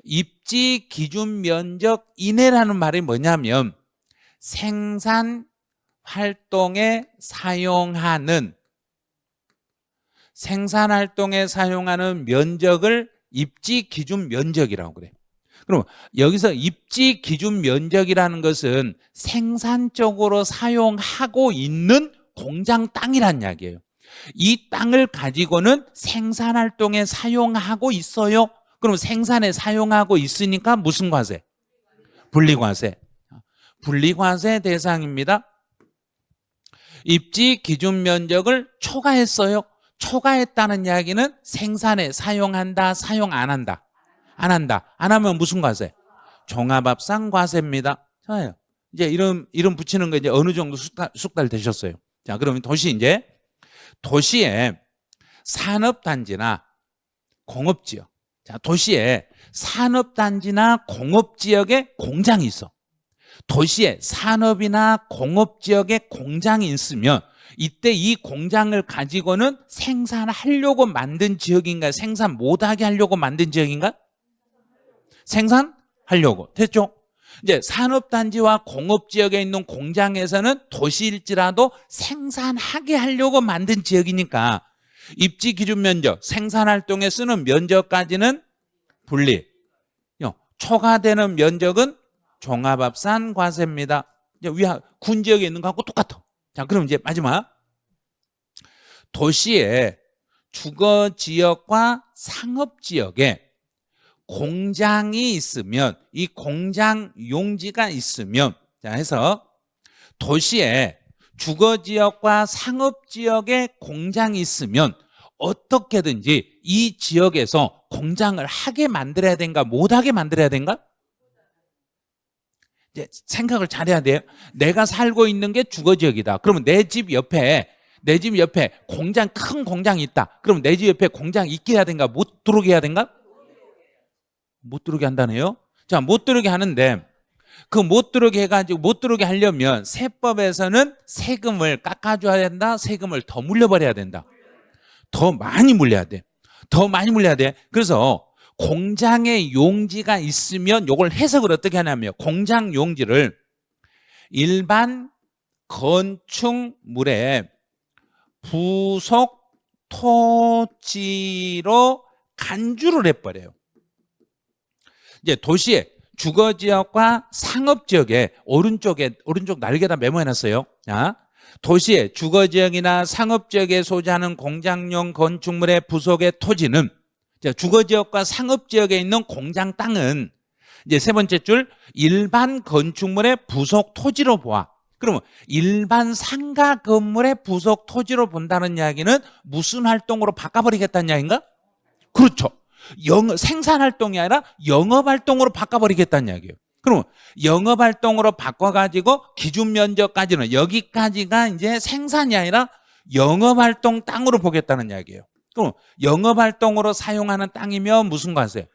A: 입지 기준 면적 이내라는 말이 뭐냐면 생산 활동에 사용하는 면적을 입지 기준 면적이라고 그래. 그럼 여기서 입지 기준 면적이라는 것은 생산적으로 사용하고 있는 공장 땅이란 이야기예요. 이 땅을 가지고는 생산활동에 사용하고 있어요. 그럼 생산에 사용하고 있으니까 무슨 과세? 분리과세. 분리과세 대상입니다. 입지 기준 면적을 초과했어요. 초과했다는 이야기는 생산에 사용한다, 사용 안 한다? 안 한다. 안 하면 무슨 과세? 종합합산 과세입니다. 좋아요. 이제 이름 붙이는 거 이제 어느 정도 숙달 되셨어요. 자, 그러면 도시에 산업단지나 공업지역. 자, 도시에 산업단지나 공업지역에 공장이 있어. 도시에 산업이나 공업지역에 공장이 있으면 이때 이 공장을 가지고는 생산하려고 만든 지역인가? 생산 못하게 하려고 만든 지역인가? 생산하려고. 됐죠? 이제 산업단지와 공업지역에 있는 공장에서는 도시일지라도 생산하게 하려고 만든 지역이니까 입지 기준 면적, 생산활동에 쓰는 면적까지는 분리. 초과되는 면적은 종합합산 과세입니다. 이제 군 지역에 있는 거하고 똑같아. 자, 그럼 이제 마지막. 도시의 주거 지역과 상업 지역에 공장이 있으면, 이 공장 용지가 있으면, 자, 해서 도시에 주거 지역과 상업 지역에 공장이 있으면 어떻게든지 이 지역에서 공장을 하게 만들어야 된가, 못하게 만들어야 된가? 이제 생각을 잘해야 돼요. 내가 살고 있는 게 주거 지역이다. 그러면 내 집 옆에 큰 공장이 있다. 그럼 내 집 옆에 공장 있게 해야 된가, 못 들어오게 해야 된가? 못 들어오게 한다네요. 자, 못 들어오게 하는데 그 못 들어오게 해가지고 못 들어오게 하려면 세법에서는 세금을 깎아줘야 된다. 세금을 더 물려버려야 된다. 더 많이 물려야 돼. 더 많이 물려야 돼. 그래서 공장의 용지가 있으면 이걸 해석을 어떻게 하냐면, 공장 용지를 일반 건축물의 부속 토지로 간주를 해버려요. 이제 도시의 주거지역과 상업지역에 오른쪽 날개다 메모해놨어요. 자, 도시의 주거지역이나 상업지역에 소재하는 공장용 건축물의 부속의 토지는, 주거지역과 상업지역에 있는 공장 땅은 이제 세 번째 줄, 일반 건축물의 부속 토지로 보아. 그러면 일반 상가 건물의 부속 토지로 본다는 이야기는 무슨 활동으로 바꿔버리겠다는 이야기인가? 그렇죠. 생산활동이 아니라 영업활동으로 바꿔버리겠다는 이야기예요. 그럼 영업활동으로 바꿔가지고 기준 면적까지는, 여기까지가 이제 생산이 아니라 영업활동 땅으로 보겠다는 이야기예요. 그럼 영업활동으로 사용하는 땅이면 무슨 과세?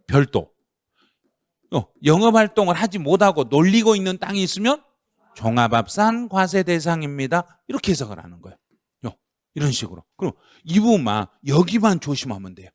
A: 별도. 영업활동을 하지 못하고 놀리고 있는 땅이 있으면 종합합산 과세 대상입니다. 이렇게 해석을 하는 거예요. 이런 식으로. 그럼 이 부분만, 여기만 조심하면 돼요.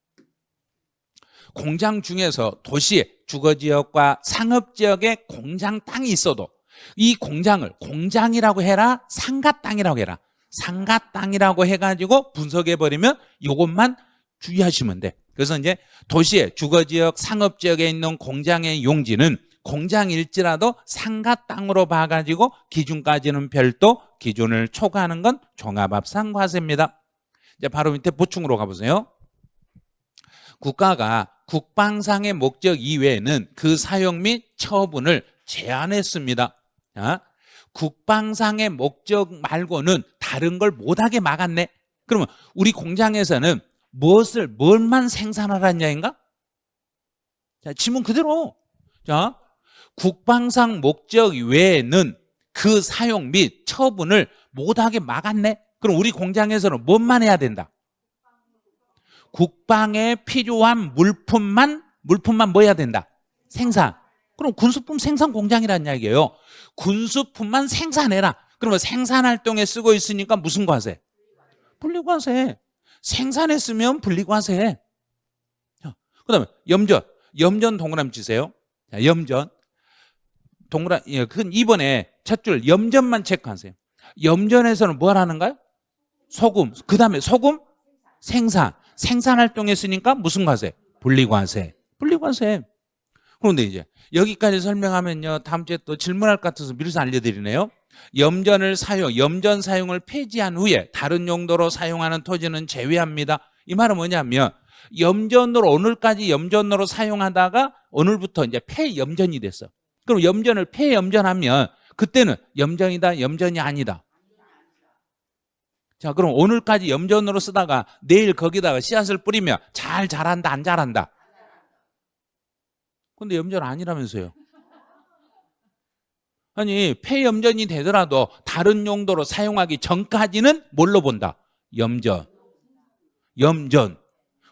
A: 공장 중에서 도시의 주거지역과 상업지역에 공장 땅이 있어도 이 공장을 공장이라고 해라, 상가 땅이라고 해라, 상가 땅이라고 해가지고 분석해버리면 이것만 주의하시면 돼. 그래서 이제 도시의 주거지역, 상업지역에 있는 공장의 용지는 공장일지라도 상가 땅으로 봐가지고 기준까지는 별도, 기준을 초과하는 건 종합합산 과세입니다. 이제 바로 밑에 보충으로 가보세요. 국가가 국방상의 목적 이외에는 그 사용 및 처분을 제한했습니다. 국방상의 목적 말고는 다른 걸 못하게 막았네. 그러면 우리 공장에서는 뭘만 생산하라는 이야기인가? 자, 지문 그대로. 자, 국방상 목적 외에는 그 사용 및 처분을 못하게 막았네. 그럼 우리 공장에서는 뭔만 해야 된다? 국방에 필요한 물품만 뭐 해야 된다? 생산. 그럼 군수품 생산 공장이라는 이야기예요. 군수품만 생산해라. 그러면 생산활동에 쓰고 있으니까 무슨 과세? 분리과세. 생산했으면 분리과세. 그 다음에 염전 동그라미 치세요. 자, 염전 동그라미. 그건 이번에 첫 줄 염전만 체크하세요. 염전에서는 뭘 하는가요? 소금. 그 다음에 소금 생산활동에 쓰니까 무슨 과세? 분리과세. 그런데 이제 여기까지 설명하면요, 다음 주에 또 질문할 것 같아서 미루서 알려드리네요. 염전 사용을 폐지한 후에 다른 용도로 사용하는 토지는 제외합니다. 이 말은 뭐냐면, 오늘까지 염전으로 사용하다가 오늘부터 이제 폐염전이 됐어. 그럼 염전을 폐염전하면 그때는 염전이다, 염전이 아니다. 자, 그럼 오늘까지 염전으로 쓰다가 내일 거기다가 씨앗을 뿌리면 잘 자란다, 안 자란다? 근데 염전 아니라면서요. 아니, 폐염전이 되더라도 다른 용도로 사용하기 전까지는 뭘로 본다? 염전.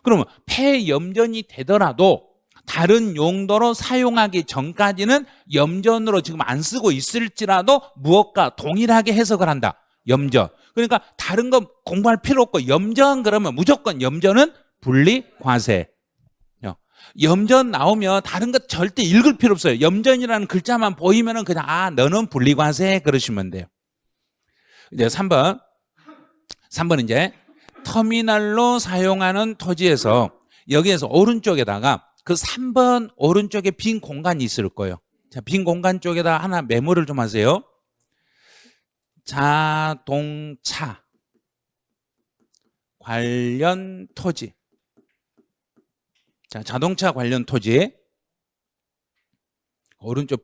A: 그러면 폐염전이 되더라도 다른 용도로 사용하기 전까지는 염전으로 지금 안 쓰고 있을지라도 무엇과 동일하게 해석을 한다. 염전. 그러니까 다른 거 공부할 필요 없고 염전 그러면 무조건 염전은 분리과세. 염전 나오면 다른 거 절대 읽을 필요 없어요. 염전이라는 글자만 보이면은 그냥 너는 분리과세 그러시면 돼요. 이제 3번 이제 터미널로 사용하는 토지에서 여기에서 오른쪽에다가 그 3번 오른쪽에 빈 공간이 있을 거예요. 자, 빈 공간 쪽에다 하나 메모를 좀 하세요. 자동차 관련 토지. 자, 자동차 관련 토지. 오른쪽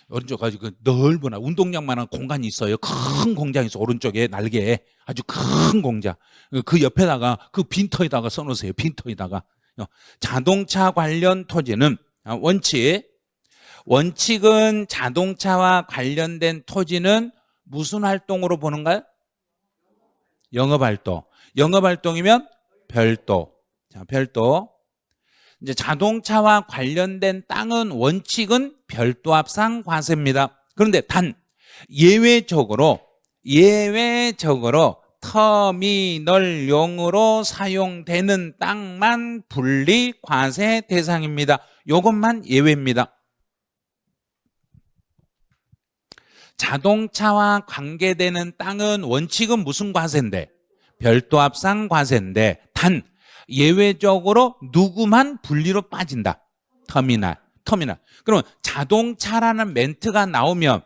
A: 오른쪽 가지고 넓은 운동장만한 공간이 있어요. 큰 공장이 있어. 오른쪽에 날개에 아주 큰 공장. 그 옆에다가 그 빈터에다가 써놓으세요. 빈터에다가. 자동차 관련 토지는 원칙은 자동차와 관련된 토지는 무슨 활동으로 보는가요? 영업활동. 영업활동이면 별도. 자, 별도. 이제 자동차와 관련된 땅은 원칙은 별도합상 과세입니다. 그런데 단 예외적으로 터미널용으로 사용되는 땅만 분리 과세 대상입니다. 이것만 예외입니다. 자동차와 관계되는 땅은 원칙은 무슨 과세인데? 별도합상 과세인데 단 예외적으로 누구만 분리로 빠진다. 터미널. 그러면 자동차라는 멘트가 나오면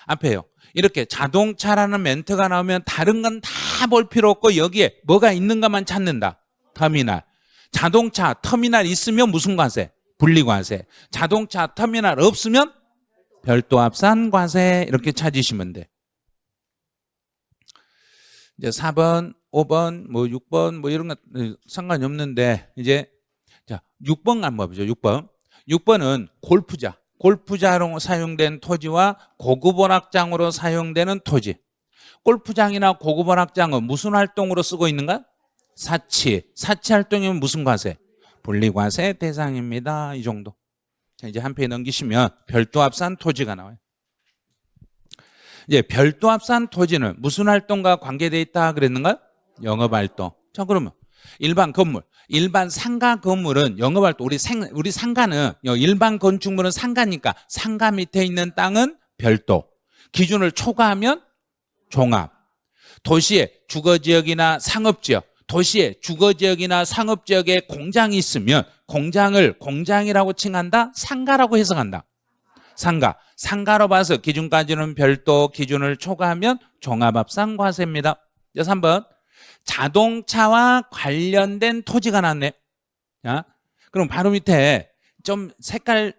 A: 앞에요. 이렇게 자동차라는 멘트가 나오면 다른 건 다 볼 필요 없고 여기에 뭐가 있는가만 찾는다. 터미널. 자동차 터미널 있으면 무슨 과세? 분리과세. 자동차 터미널 없으면 별도합산 과세. 이렇게 찾으시면 돼. 이제 4번, 5번, 6번 이런 거 상관이 없는데 이제 자, 6번 한번 보죠. 6번은 골프장으로 사용된 토지와 고급 오락장으로 사용되는 토지. 골프장이나 고급 오락장은 무슨 활동으로 쓰고 있는가? 사치 활동이면 무슨 과세? 분리과세 대상입니다. 이 정도. 자, 이제 한 페이지 넘기시면 별도합산 토지가 나와요. 이제 별도합산 토지는 무슨 활동과 관계되어 있다 그랬는가? 영업활동. 자, 그러면 일반 건물, 일반 상가 건물은 영업활동. 우리 상가는 일반 건축물은 상가니까 상가 밑에 있는 땅은 별도. 기준을 초과하면 종합. 도시의 주거지역이나 상업지역, 도시의 주거지역이나 상업지역에 공장이 있으면 공장을 공장이라고 칭한다. 상가라고 해석한다. 상가로 봐서 기준까지는 별도, 기준을 초과하면 종합합산 과세입니다. 3번 자동차와 관련된 토지가 나왔네. 자, 그럼 바로 밑에 좀 색깔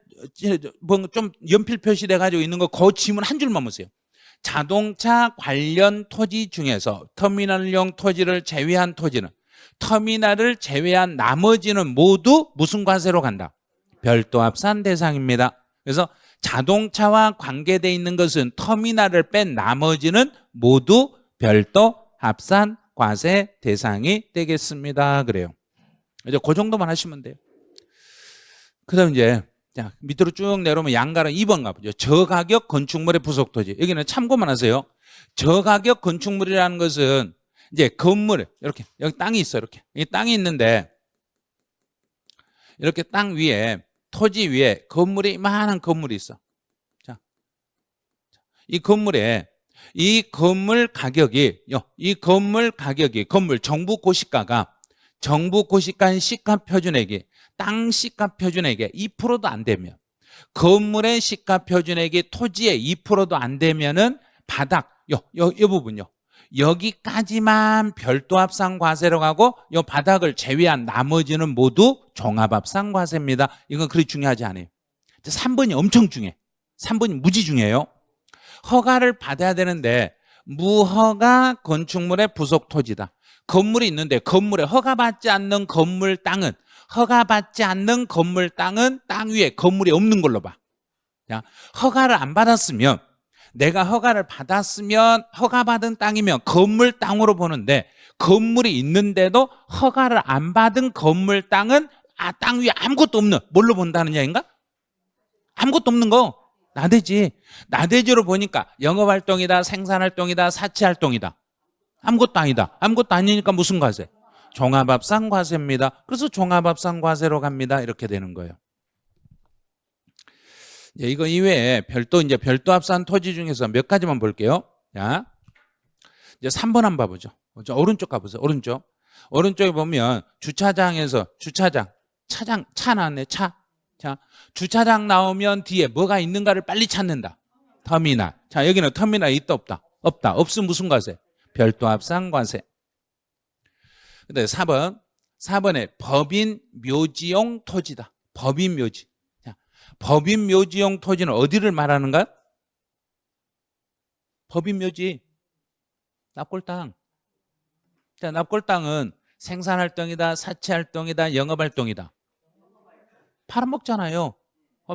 A: 좀 연필 표시돼 가지고 있는 거 그 지문 한 줄만 보세요. 자동차 관련 토지 중에서 터미널용 토지를 제외한 토지는, 터미널을 제외한 나머지는 모두 무슨 과세로 간다? 별도합산 대상입니다. 그래서 자동차와 관계되어 있는 것은 터미널을 뺀 나머지는 모두 별도 합산 과세 대상이 되겠습니다. 그래요. 이제 그 정도만 하시면 돼요. 그 다음 이제 자, 밑으로 쭉 내려오면 양가로 2번 가보죠. 저가격 건축물의 부속토지. 여기는 참고만 하세요. 저가격 건축물이라는 것은 이제 건물, 이렇게 여기 땅이 있어. 이렇게 이 땅이 있는데 이렇게 땅 위에, 토지 위에 건물이 이만한 건물이 있어. 자, 이 건물에 이 건물 가격이 건물 정부 고시가가 시가 표준액이 땅 시가 표준액의 2%도 안 되면, 건물의 시가 표준액이 토지의 2%도 안 되면은 바닥 이 부분요. 여기까지만 별도합산 과세로 가고 이 바닥을 제외한 나머지는 모두 종합합산 과세입니다. 이건 그리 중요하지 않아요. 3번이 엄청 중요해. 3번이 무지 중요해요. 허가를 받아야 되는데 무허가 건축물의 부속 토지다. 건물이 있는데 건물에 허가받지 않는 건물 땅은 땅 위에 건물이 없는 걸로 봐. 허가를 안 받았으면, 내가 허가를 받았으면 허가받은 땅이면 건물 땅으로 보는데, 건물이 있는데도 허가를 안 받은 건물 땅은 땅 위에 아무것도 없는, 뭘로 본다는 얘기인가? 아무것도 없는 거 나대지. 나대지로 보니까 영업활동이다, 생산활동이다, 사치활동이다. 아무것도 아니다. 아무것도 아니니까 무슨 과세? 종합합산 과세입니다. 그래서 종합합산 과세로 갑니다. 이렇게 되는 거예요. 이거 이외에 별도합산 토지 중에서 몇 가지만 볼게요. 자, 이제 3번 한번 봐보죠. 자, 오른쪽 가보세요. 오른쪽. 오른쪽에 보면 주차장에서 차 나왔네. 차. 자, 주차장 나오면 뒤에 뭐가 있는가를 빨리 찾는다. 터미널. 자, 여기는 터미널이 있다 없다? 없다. 없으면 무슨 과세? 별도 합산 과세. 근데 4번에 법인 묘지용 토지다. 법인 묘지. 자, 법인 묘지용 토지는 어디를 말하는가요? 법인 묘지. 납골당. 자, 납골당은 생산활동이다, 사치활동이다, 영업활동이다. 팔아먹잖아요.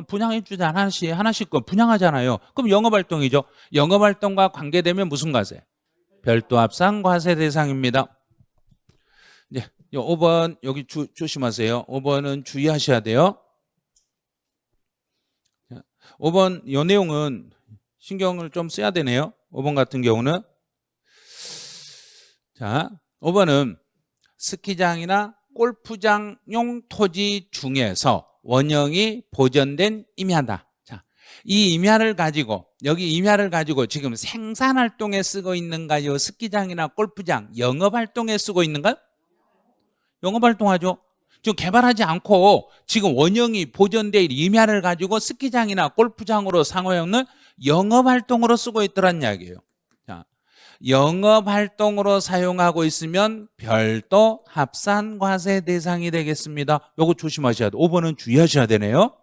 A: 분양해주자 하나씩 분양하잖아요. 그럼 영업활동이죠. 영업활동과 관계되면 무슨 과세? 별도 합산 과세 대상입니다. 이제 5번 여기 조심하세요. 5번은 주의하셔야 돼요. 5번 이 내용은 신경을 좀 써야 되네요. 5번 같은 경우는 자, 5번은 스키장이나 골프장용 토지 중에서 원형이 보존된 임야다. 자, 이 임야를 가지고 여기 임야를 가지고 지금 생산활동에 쓰고 있는가요? 스키장이나 골프장 영업활동에 쓰고 있는가요? 영업활동하죠. 지금 개발하지 않고 지금 원형이 보존된 임야를 가지고 스키장이나 골프장으로 상호형은 영업활동으로 쓰고 있더란 이야기예요. 자, 영업활동으로 사용하고 있으면 별도 합산과세 대상이 되겠습니다. 요거 조심하셔야 돼요. 5번은 주의하셔야 되네요.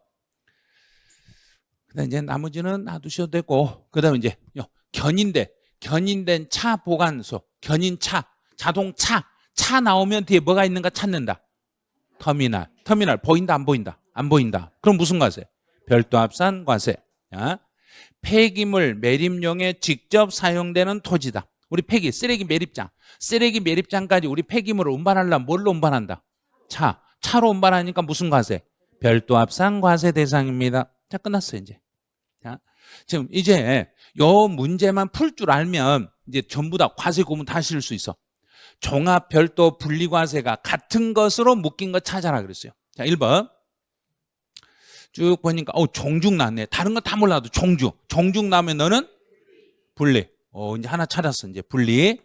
A: 그다음 이제 나머지는 놔두셔도 되고, 그다음에 이제 견인된 차 보관소, 견인차, 자동차, 차 나오면 뒤에 뭐가 있는가 찾는다. 터미널 보인다 안 보인다? 안 보인다. 그럼 무슨 과세? 별도 합산 과세. 폐기물 매립용에 직접 사용되는 토지다. 우리 쓰레기 매립장까지 우리 폐기물을 운반하려면 뭘로 운반한다? 차로 운반하니까 무슨 과세? 별도 합산 과세 대상입니다. 자, 끝났어요 이제. 자, 지금 이제 요 문제만 풀 줄 알면 이제 전부 다 과세 구분 다 실을 수 있어. 종합 별도 분리과세가 같은 것으로 묶인 거 찾아라 그랬어요. 자, 1번 쭉 보니까 종중 나왔네. 다른 거 다 몰라도 종중 나오면 너는 분리. 이제 하나 찾았어. 이제 분리.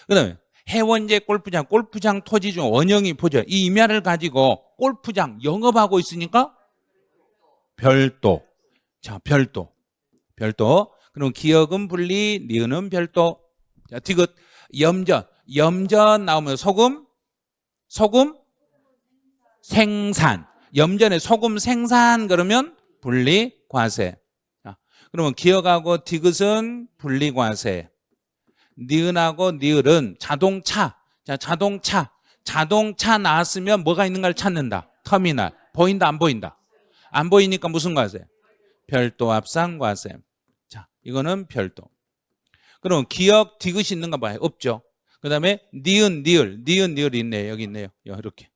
A: 그다음에 해원제 골프장 토지 중 원형이 보죠. 이 임야를 가지고 골프장 영업하고 있으니까 별도. 자, 별도. 그럼 기역은 분리, 니은은 별도. 자, 디귿 염전 나오면 소금 생산. 염전에 소금 생산 그러면 분리과세. 그러면 기역하고 디귿은 분리과세. 니은하고 니을은 자동차. 자, 자동차 나왔으면 뭐가 있는가를 찾는다. 터미널. 보인다 안 보인다? 안 보이니까 무슨 과세? 별도 합산 과세. 자, 이거는 별도. 그럼 기역 디귿이 있는가 봐요. 없죠. 그다음에 니은 니을 있네요. 여기 있네요. 이렇게.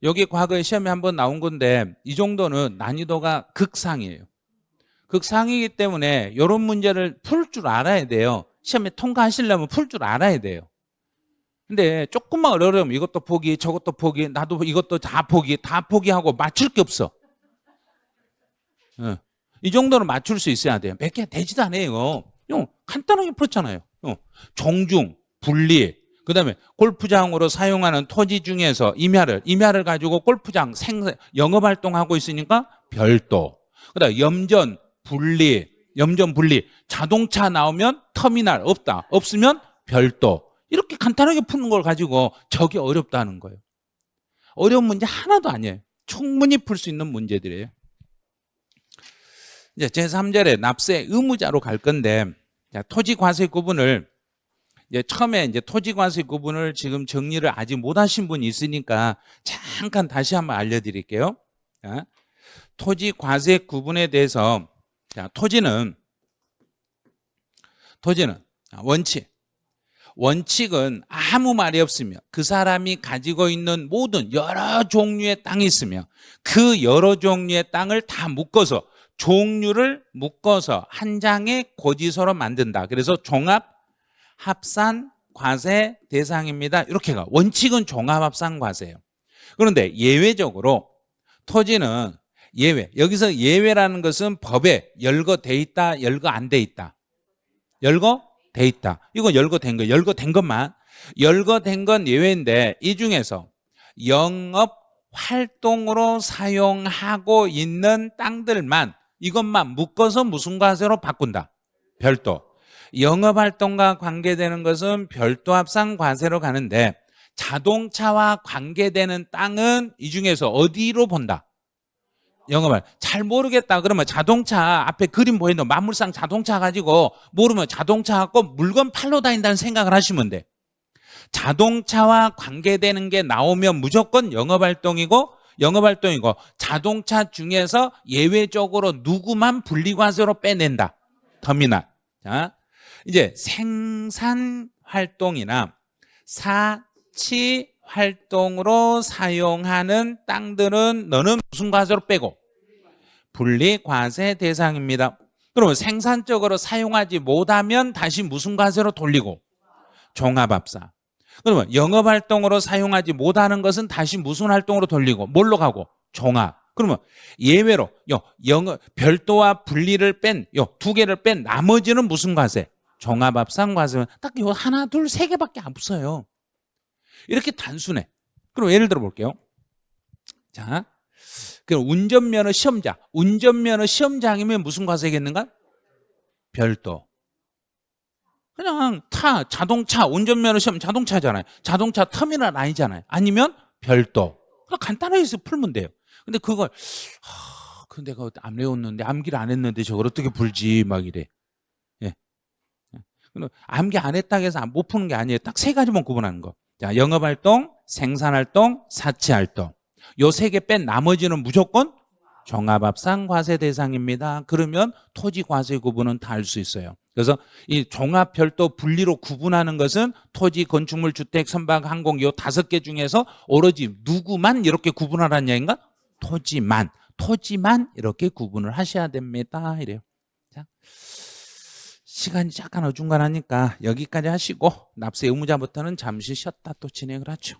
A: 여기 과거에 시험에 한번 나온 건데 이 정도는 난이도가 극상이에요. 극상이기 때문에 이런 문제를 풀 줄 알아야 돼요. 시험에 통과하시려면 풀 줄 알아야 돼요. 근데 조금만 어려우면 이것도 포기, 저것도 포기, 나도 이것도 다 포기하고 맞출 게 없어. 이 정도는 맞출 수 있어야 돼요. 몇 개 되지도 않아요. 간단하게 풀었잖아요. 종중, 분리, 그다음에 골프장으로 사용하는 토지 중에서 임야를 가지고 골프장 영업활동하고 있으니까 별도. 그다음에 염전 분리, 자동차 나오면 터미널 없으면 별도. 이렇게 간단하게 푸는 걸 가지고 저게 어렵다는 거예요. 어려운 문제 하나도 아니에요. 충분히 풀 수 있는 문제들이에요. 이제 제3절에 납세 의무자로 갈 건데, 자, 토지과세 구분을 이제 처음에 이제 토지과세 구분을 지금 정리를 아직 못하신 분이 있으니까 잠깐 다시 한번 알려드릴게요. 자, 토지과세 구분에 대해서 자, 토지는 원칙은 아무 말이 없으며 그 사람이 가지고 있는 모든 여러 종류의 땅이 있으며 그 여러 종류의 땅을 다 묶어서 종류를 묶어서 한 장의 고지서로 만든다. 그래서 종합 합산 과세 대상입니다. 이렇게 가. 원칙은 종합 합산 과세예요. 그런데 예외적으로 토지는 여기서 예외라는 것은 법에 열거돼 있다, 열거 안 돼 있다. 열거돼 돼 있다. 이건 열거된 거, 열거된 것만. 열거된 건 예외인데 이 중에서 영업 활동으로 사용하고 있는 땅들만 이것만 묶어서 무슨 과세로 바꾼다. 별도. 영업활동과 관계되는 것은 별도 합산 과세로 가는데 자동차와 관계되는 땅은 이 중에서 어디로 본다? 영업할. 잘 모르겠다 그러면 자동차 앞에 그림 보이는 만물상 자동차 가지고 모르면 자동차 갖고 물건 팔러 다닌다는 생각을 하시면 돼. 자동차와 관계되는 게 나오면 무조건 영업활동이고 자동차 중에서 예외적으로 누구만 분리과세로 빼낸다. 터미널. 자, 이제 생산활동이나 사치활동으로 사용하는 땅들은 너는 무슨 과세로 빼고? 분리과세 대상입니다. 그러면 생산적으로 사용하지 못하면 다시 무슨 과세로 돌리고? 종합합산. 그러면 영업활동으로 사용하지 못하는 것은 다시 무슨 활동으로 돌리고 뭘로 가고? 종합. 그러면 예외로 별도와 분리를 뺀 두 개를 뺀 나머지는 무슨 과세? 종합합산 과세. 딱 요 하나 둘 세 개밖에 없어요. 이렇게 단순해. 그럼 예를 들어 볼게요. 자, 그럼 운전면허 시험장이면 무슨 과세겠는가? 별도. 그냥 자동차 운전면허 시험 자동차잖아요. 자동차 터미널 아니잖아요. 아니면 별도. 간단하게 해서 풀면 돼요. 근데 그걸 근데 그거 안 외웠는데 암기를 안 했는데 저걸 어떻게 풀지 막 이래. 예. 암기 안 했다고 해서 못 푸는 게 아니에요. 딱 세 가지만 구분하는 거. 자, 영업활동, 생산활동, 사치활동. 요 세 개 뺀 나머지는 무조건 종합합산 과세 대상입니다. 그러면 토지 과세 구분은 다 알 수 있어요. 그래서 이 종합 별도 분리로 구분하는 것은 토지, 건축물, 주택, 선박, 항공 요 5개 중에서 오로지 누구만 이렇게 구분하라는 얘기인가? 토지만 이렇게 구분을 하셔야 됩니다. 이래요. 자, 시간이 약간 어중간하니까 여기까지 하시고 납세 의무자부터는 잠시 쉬었다 또 진행을 하죠.